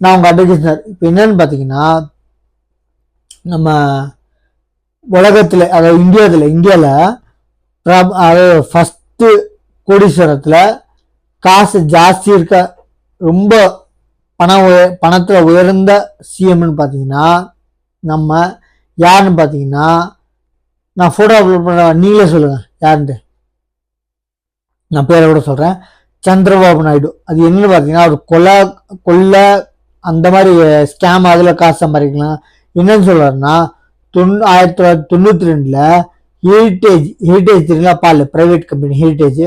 நான் உங்க அட்வொகேட். இப்போ என்னன்னு பார்த்தீங்கன்னா, நம்ம உலகத்துல அதாவது இந்தியாவில் அதாவது ஃபர்ஸ்ட் கோடீஸ்வரத்தில் காசு ஜாஸ்தி இருக்க ரொம்ப பணத்தில் உயர்ந்த சிஎம்னு பார்த்தீங்கன்னா நம்ம யாருன்னு பார்த்தீங்கன்னா, நான் ஃபோட்டோ அப்லோட் பண்ண நீங்களே சொல்லுங்கள் யாருன்ட்டு. நான் பேரை கூட சொல்கிறேன், சந்திரபாபு நாயுடு. அது என்னன்னு பார்த்தீங்கன்னா ஒரு கொள்ளை அந்த மாதிரி ஸ்கேம், அதில் காசு சம்பாதிக்கலாம். என்னன்னு சொல்கிறாருன்னா 1992 ஹெரிட்டேஜ் தெரியுங்களா, பால் பிரைவேட் கம்பெனி ஹெரிட்டேஜ்,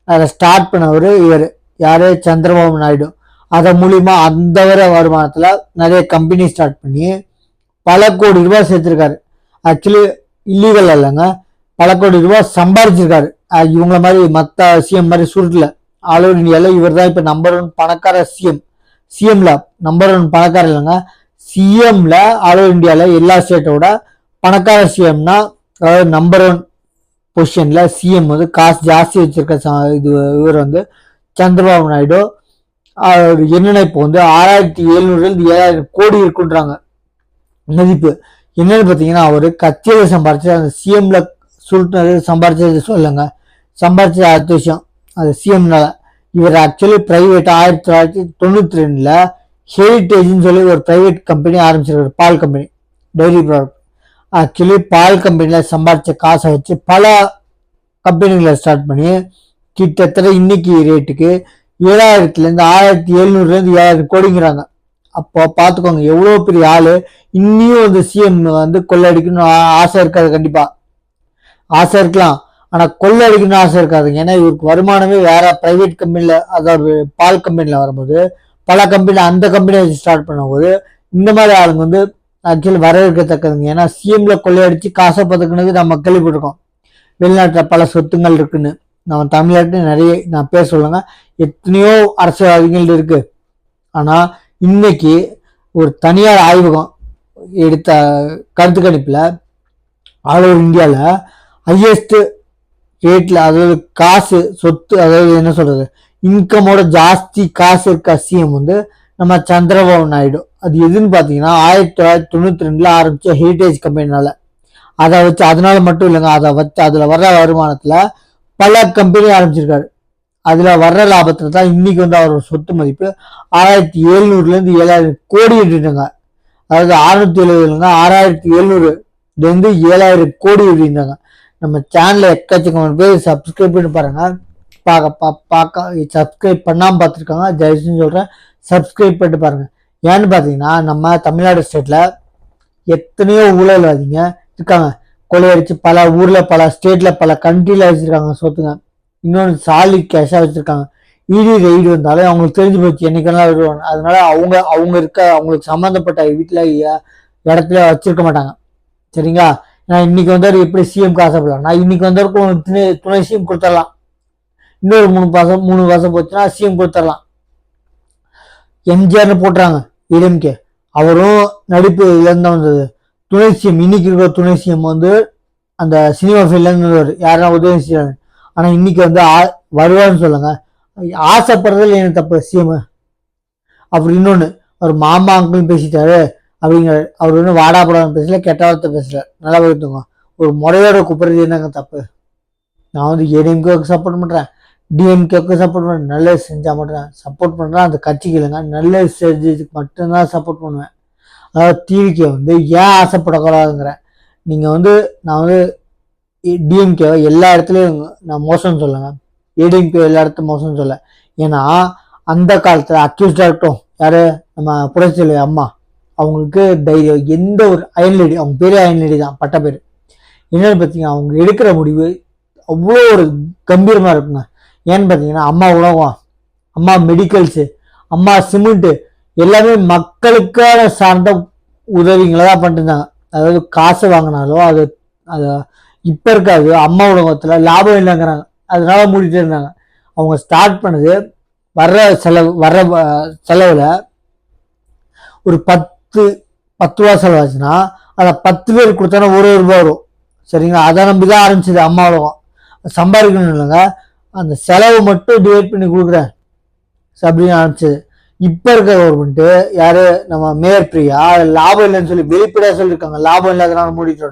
அதை ஸ்டார்ட் பண்ணவர் இவர் யாரு, சந்திரபாபு நாயுடு. அதன் மூலியமா அந்த வர வருமானத்துல நிறைய கம்பெனி ஸ்டார்ட் பண்ணி பல கோடி ரூபாய் சேர்த்திருக்காரு. ஆக்சுவலி இல்லீகல் இல்லைங்க, பல கோடி ரூபாய் சம்பாதிச்சிருக்காரு. இவங்கள மாதிரி மற்ற சிஎம் மாதிரி சுருட்டுல ஆல் ஓவர் இந்தியாவில் இவர் தான் இப்போ நம்பர் 1 பணக்கார சிஎம். சிஎம்ல நம்பர் 1 பணக்கார இல்லைங்க, சிஎம்ல ஆல் ஓவர் இந்தியாவில் எல்லா ஸ்டேட்டோட பணக்கார சிஎம்னா, அதாவது நம்பர் 1 பொசிஷன்ல சிஎம் வந்து காசு ஜாஸ்தி வச்சிருக்க இது இவர் வந்து சந்திரபாபு நாயுடு. என்னன்னா இப்போ வந்து 6700 7,000 கோடி இருக்குன்றாங்க மதிப்பு. என்னன்னு பார்த்தீங்கன்னா அவரு கட்சியில சம்பாரிச்சு அந்த சிஎம்ல சுருட்டினது சம்பாரிச்சது சொல்லுங்க, சம்பாரிச்சது அடுத்த விஷயம். அது சிஎம்னால இவர் ஆக்சுவலி பிரைவேட் 1992 ஹெரிட்டேஜ்னு சொல்லி ஒரு பிரைவேட் கம்பெனி ஆரம்பிச்சிருக்காரு, பால் கம்பெனி, டைரி ப்ராடக்ட். ஆக்சுவலி பால் கம்பெனியில் சம்பாதிச்ச காசை வச்சு பல கம்பெனிகளை ஸ்டார்ட் பண்ணி கிட்டத்தட்ட இன்னைக்கு ரேட்டுக்கு 7,000 1700 7,000 கோடிங்கிறாங்க. அப்போ பார்த்துக்கோங்க எவ்வளோ பெரிய ஆளு. இன்னியும் வந்து சிஎம் வந்து கொள்ளடிக்கணும்னு ஆசை இருக்காது, கண்டிப்பா ஆசை இருக்கலாம், ஆனா கொள்ளடிக்கணும்னு ஆசை இருக்காது. ஏன்னா இவருக்கு வருமானமே வேற பிரைவேட் கம்பெனில, அதாவது பால் கம்பெனில வரும்போது பல கம்பெனி அந்த கம்பெனியை வச்சு ஸ்டார்ட் பண்ணும்போது இந்த மாதிரி ஆளுங்க வந்து ஆக்சுவலி வரவேற்கத்தக்கதுங்க. ஏன்னா சிஎம்ல கொள்ளையடிச்சு காசை பதுக்குனது நம்ம கேள்விப்பட்டிருக்கோம். வெளிநாட்டில் பல சொத்துங்கள் இருக்குன்னு. நம்ம தமிழ்நாட்டில் நிறைய நான் பேர் சொல்லுங்க, எத்தனையோ அரசியல்வாதிகள் இருக்கு. ஆனா இன்னைக்கு ஒரு தனியார் ஆய்வகம் எடுத்த கருத்து கணிப்புல ஆல் ஓவர் இந்தியாவில் ஹையஸ்ட் ரேட்ல, அதாவது காசு சொத்து, அதாவது என்ன சொல்றது, இன்கமோட ஜாஸ்தி காசு இருக்க சிஎம் வந்து நம்ம சந்திரபாபு நாயுடு. அது எதுன்னு பார்த்தீங்கன்னா 1992 ஆரம்பிச்ச ஹெரிட்டேஜ் கம்பெனினால. அதை வச்சு அதனால மட்டும் இல்லைங்க, அதை வச்சு அதுல வர்ற வருமானத்துல பல கம்பெனி ஆரம்பிச்சிருக்காரு. அதுல வர்ற லாபத்துல தான் இன்னைக்கு வந்து அவரோட சொத்து மதிப்பு 1700 7,000 கோடி இருக்காங்க. அதாவது 670 6700 7,000 கோடி அப்படின்றாங்க. நம்ம சேனல்ல எக்கச்சக்கமான பேர் சப்ஸ்கிரைப் பண்ணி பாருங்க, சப்ஸ்கிரைப் பண்ணாம பார்த்துருக்காங்க, தயவு செஞ்சு சொல்றேன் சப்ஸ்கிரைப் பண்ணிட்டு பாருங்க. ஏன்னு பார்த்தீங்கன்னா நம்ம தமிழ்நாடு ஸ்டேட்ல எத்தனையோ ஊழல்வாதிங்க இருக்காங்க, கொள்ளையடிச்சு பல ஊர்ல பல ஸ்டேட்ல பல கண்ட்ரில வச்சிருக்காங்க சொத்துங்க. இன்னொன்று சாலிட் கேஷா வச்சிருக்காங்க. இடி ரெய்டு வந்தாலும் அவங்களுக்கு தெரிஞ்சு போச்சு என்னைக்கெல்லாம் வருவாங்க. அதனால அவங்களுக்கு சம்மந்தப்பட்ட வீட்டுல இடத்துல வச்சிருக்க மாட்டாங்க. சரிங்களா? நான் இன்னைக்கு வந்தவர் எப்படி சிஎம் ஆசைப்படலாம், நான் இன்னைக்கு வந்தவருக்கு துணை சிஎம் கொடுத்துடலாம், இன்னொரு 3 வருஷம் போச்சுன்னா சிஎம் கொடுத்துடலாம். எம்ஜிஆர்னு போட்டுறாங்க ஏடிஎம்கே, அவரும் நடிப்பு இருந்து வந்தது. துணை சிஎம் இன்னைக்கு இருக்கிற துணை சிஎம் வந்து அந்த சினிமா ஃபீல்ட்ல இருந்து யாரும் உதவி செய்யறாங்க. ஆனா இன்னைக்கு வந்து வருவான்னு சொல்லுங்க, ஆசைப்படுறதுல எனக்கு தப்பு சிஎம். அப்புறம் இன்னொன்னு, அவர் மாமா அங்கிள் பேசிட்டாரு அப்படிங்கிற, அவர் வந்து வாடா படம் பேசல, கெட்ட வார்த்தை பேசல, நல்லா போயிட்டுங்க. ஒரு முறையோட கூப்பிடுறது என்னங்க தப்பு? நான் வந்து ஏடிஎம்கேக்கு சப்போர்ட் பண்றேன், டிஎம்கேக்கு சப்போர்ட் பண்றேன், நல்லது செஞ்சா மட்டும் சப்போர்ட் பண்றேன். அந்த கட்சிக்கு இல்லைங்க, நல்லது செஞ்சதுக்கு மட்டும்தான் சப்போர்ட் பண்ணுவேன். அதாவது டிவிக்கே வந்து ஏன் ஆசைப்படக்கூடாதுங்கிறேன். நீங்க வந்து நான் வந்து டிஎம்கே எல்லா இடத்துலையும் நான் மோசம்னு சொல்லுங்க, ஏடிஎம்கே எல்லா இடத்துலையும் மோசம்னு சொல்ல. ஏன்னா அந்த காலத்துல அக்யூஸ்டா இருக்கட்டும், யாரு நம்ம புரட்சி அம்மா, அவங்களுக்கு தைரியம், எந்த ஒரு அயன்லேடி, அவங்க பேரே அயன்லேடி தான், பட்ட பேர். என்னன்னு பார்த்தீங்கன்னா அவங்க எடுக்கிற முடிவு அவ்வளோ ஒரு கம்பீரமா இருக்குங்க. ஏன்னு பார்த்தீங்கன்னா அம்மா உணவகம், அம்மா மெடிக்கல்ஸு, அம்மா சிமெண்ட்டு எல்லாமே மக்களுக்கான சார்ந்த உதவிங்களை தான் பண்ணிட்டு இருந்தாங்க. அதாவது காசு வாங்கினாலும் அது இப்ப இருக்காது. அம்மா உலகத்துல லாபம் இல்லைங்கிறாங்க, அதனால மூடிட்டு இருந்தாங்க. அவங்க ஸ்டார்ட் பண்ணது வர்ற செலவுல ஒரு 10 ரூபா செலவாச்சுன்னா அதை 10 பேர் கொடுத்தானா 1 ரூபாய் வரும். சரிங்களா? அதை நம்பிதான் ஆரம்பிச்சது அம்மா உலகம். சம்பாதிக்கணும் இல்லைங்க, அந்த செலவு மட்டும் டிவைட் பண்ணி கொடுக்குறேன் அப்படின்னு ஆரம்பிச்சது. இப்ப இருக்க கவர்மெண்ட் யாரு நம்ம மேயர் பிரியா லாபம் இல்லைன்னு சொல்லி வெளிப்படையா சொல்லியிருக்காங்க. லாபம் இல்லாதனால மூடிட்டு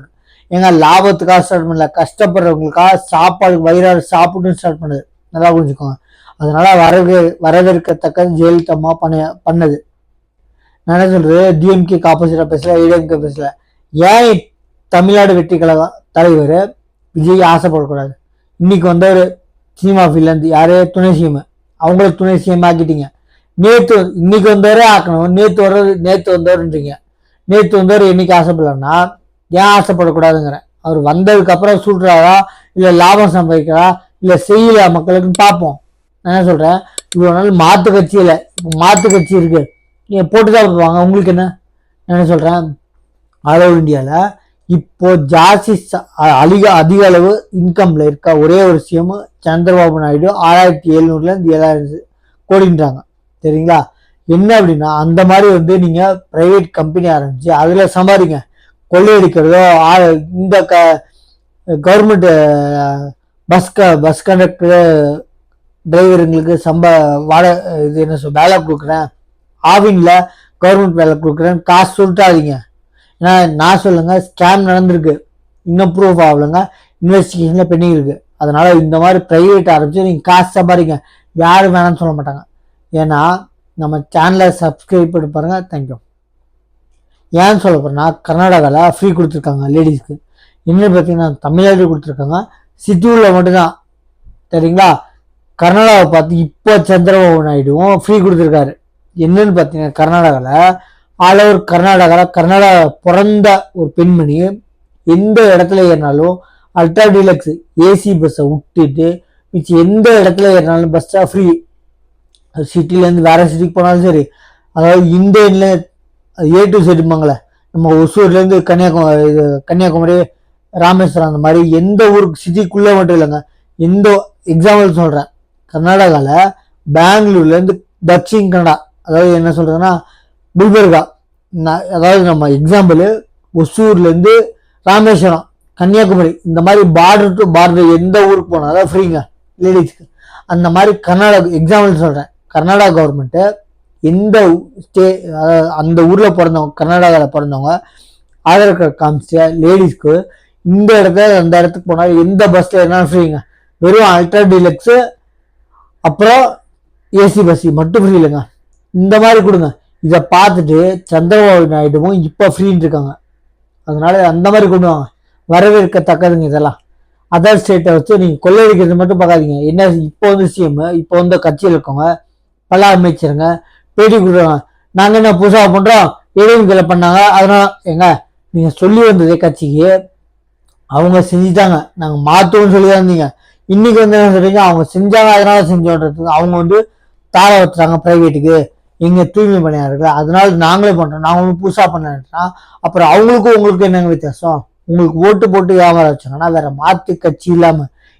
ஏங்க லாபத்துக்காக ஸ்டார்ட் பண்ணல, கஷ்டப்படுறவங்களுக்காக சாப்பாடு வயிறாறு சாப்பிட்டு ஸ்டார்ட் பண்ணுது. நல்லா புரிஞ்சுக்கோங்க. அதனால வரவேற்கத்தக்க ஜெயலலிதா அம்மா பண்ணது. நான் என்ன சொல்றது, டிஎம்கேக்கு ஆப்போசிட்டா பேசல, ஏடிஎம்கே பேசல. ஏன் தமிழ்நாடு வெற்றி கழகம் தலைவர் விஜய் ஆசைப்படக்கூடாது? இன்னைக்கு வந்தவர் சினிமா ஃபீல்ட்ல இருந்து யாரே துணை சிஎம், அவங்கள துணை சிஎம் ஆக்கிட்டீங்க. இன்னைக்கு வந்தவரே ஆக்கணும். நேத்து வந்தவர்ன்றீங்க. நேத்து வந்தவர் என்னைக்கு ஆசைப்படலன்னா ஏன் ஆசைப்படக்கூடாதுங்கிற. அவர் வந்ததுக்கு அப்புறம் சொல்றாரா, இல்ல லாபம் சம்பாதிக்கிறா, இல்ல செய்யல மக்களுக்குன்னு பார்ப்போம். நான் என்ன சொல்றேன், இவ்வளவு நாள் மாத்து கட்சியில மாத்து கட்சி இருக்கு, நீங்க போட்டுதான் விடுவாங்க. உங்களுக்கு என்ன, நான் என்ன சொல்றேன், ஆல் ஓவர் இந்தியால இப்போ ஜாஸ்தி அதிக அளவு இன்கம்ல இருக்க ஒரே ஒரு சிஎம் சந்திரபாபு நாயுடு. 6700 இருந்து 7000 கோடின்றாங்க. சரிங்களா? என்ன அப்படின்னா அந்த மாதிரி நீங்க பிரைவேட் கம்பெனி ஆரம்பிச்சு அதுல சம்பாதிங்க. கொள்ளையடிக்கிறதோ இந்த கவர்மெண்ட் பஸ் கண்டக்டர் டிரைவருங்களுக்கு இது என்ன வேலை கொடுக்குறேன், ஆவின்ல கவர்மெண்ட் வேலை கொடுக்குறேன்னு காசு சொல்லிட்டாதீங்க. ஏன்னா நான் சொல்லுங்க, ஸ்கேம் நடந்திருக்கு, இன்னும் ப்ரூஃப் ஆகலைங்க, இன்வெஸ்டிகேஷன்ல பெண்டிங் இருக்கு. அதனால இந்த மாதிரி பிரைவேட் ஆரம்பிச்சு நீங்க காசு சம்பாதிங்க. யாரும் வேணாம்னு சொல்ல மாட்டாங்க. ஏன்னா நம்ம சேனலை சப்ஸ்கிரைப் பண்ணி பாருங்க. தேங்க்யூ. ஏன்னு சொல்ல போறேன்னா, கர்நாடகாவில் ஃப்ரீ கொடுத்துருக்காங்க லேடிஸ்க்கு. இன்னும் பார்த்தீங்கன்னா தமிழ்நாடு கொடுத்துருக்காங்க, சித்தூரில் மட்டும்தான். சரிங்களா? கர்நாடகாவை பார்த்து இப்போ சந்திரபாபு நாயுடுவும் ஃப்ரீ கொடுத்துருக்காரு. என்னன்னு பார்த்தீங்கன்னா, கர்நாடகாவில் ஆல் ஓவர் கர்நாடகா பிறந்த ஒரு பெண்மணி எந்த இடத்துல ஏறினாலும் அல்ட்ரா டீலக்ஸ் ஏசி பஸ்ஸை விட்டுட்டு மிச்சம் எந்த இடத்துல ஏறினாலும் பஸ்ஸா ஃப்ரீ. சிட்டிலேருந்து வேற சிட்டிக்கு போனாலும் சரி, அதாவது இந்தியன்ல A to Z இருப்பாங்களே, நம்ம ஒசூர்லேருந்து கன்னியாகுமரி ராமேஸ்வரம் அந்த மாதிரி எந்த ஊருக்கு சிட்டிக்குள்ளே மட்டும் இல்லைங்க, எந்த எக்ஸாம்பிள் சொல்கிறேன், கர்நாடகாவில் பெங்களூர்லேருந்து தக்ஷின் கன்னடா, அதாவது என்ன சொல்கிறதுன்னா குல்பர்கா, அதாவது நம்ம எக்ஸாம்பிள் ஒசூர்லேருந்து ராமேஸ்வரம் கன்னியாகுமரி இந்த மாதிரி பார்டர் டு பார்டர் எந்த ஊருக்கு போனால் அதாவது ஃப்ரீங்க லேடிஸ்க்கு. அந்த மாதிரி கர்நாடகா எக்ஸாம்பிள் சொல்கிறேன். கர்நாடகா கவர்மெண்ட்டு எந்த அந்த ஊரில் பிறந்தவங்க, கர்நாடகாவில் பிறந்தவங்க ஆதார் கார்டு காமிச்ச லேடிஸ்க்கு இந்த இடத்துல அந்த இடத்துக்கு போனால் எந்த பஸ்ஸில் இருந்தாலும் ஃப்ரீங்க. வெறும் அல்ட்ரா டீலக்ஸு அப்புறம் ஏசி பஸ் மட்டும் ஃப்ரீ இல்லைங்க. இந்த மாதிரி கொடுங்க. இதை பார்த்துட்டு சந்திரபாபு நாயுடுவும் இப்போ ஃப்ரீன்னு இருக்காங்க. அதனால அந்த மாதிரி கொண்டு வாங்க, வரவேற்கத்தக்கதுங்க. இதெல்லாம் அதர் ஸ்டேட்டை வச்சு நீங்கள் கொள்ளையடிக்கிறது மட்டும் பார்க்காதீங்க. என்ன இப்போ சிஎம், இப்போ கட்சியில் இருக்கவங்க பல அமைச்சருங்க பேட்டி கொடுக்குறாங்க, நாங்கள் என்ன புதுசாக பண்ணுறோம், ஏடிஎம்கேல பண்ணாங்க, அதனால நீங்கள் சொல்லி வந்ததே கட்சிக்கு அவங்க செஞ்சுட்டாங்க, நாங்கள் மாற்றுவோம்னு சொல்லி தான் இருந்தீங்க. இன்னைக்கு என்ன சொல்றீங்க, அவங்க செஞ்சாங்க அதனால செஞ்சோன்றதுக்கு அவங்க தார வச்சுறாங்க பிரைவேட்டுக்கு, எங்க தூய்மை பணியாளர்கள், அதனால நாங்களே பண்றோம், நாங்க ஒன்றும் புதுசா பண்ணா அப்புறம் அவங்களுக்கும் உங்களுக்கு என்னங்க வித்தியாசம்? உங்களுக்கு ஓட்டு போட்டு வியாபாரம் வச்சாங்கன்னா வேற மாத்து கட்சி இல்லாம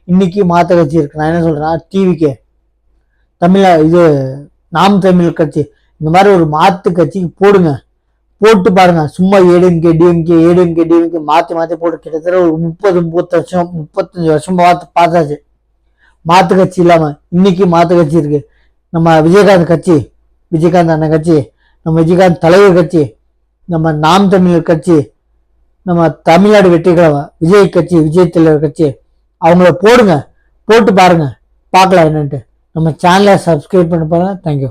இன்னைக்கு மாத்து கட்சி இருக்கு. நான் என்ன சொல்றேன்னா, டிவிக்கே இது நாம் தமிழ் கட்சி, இந்த மாதிரி ஒரு மாத்து கட்சிக்கு போடுங்க, போட்டு பாருங்க. சும்மா ஏடிஎம்கே மாத்தி போட்டு கிட்டத்தட்ட ஒரு 35 வருஷம் பார்த்தாச்சு மாத்து கட்சி இல்லாம. இன்னைக்கு மாத்து கட்சி இருக்கு. நம்ம விஜயகாந்த் அண்ணன் கட்சி, நம்ம விஜயகாந்த் தலைவர் கட்சி, நம்ம நாம் தமிழர் கட்சி, நம்ம தமிழ்நாடு வெற்றி கழகம் விஜய் தலைவர் கட்சி, அவங்கள போடுங்க, போட்டு பாருங்க, பார்க்கலாம் என்னன்ட்டு. நம்ம சேனலை சப்ஸ்கிரைப் பண்ணி பாருங்க. தேங்க்யூ.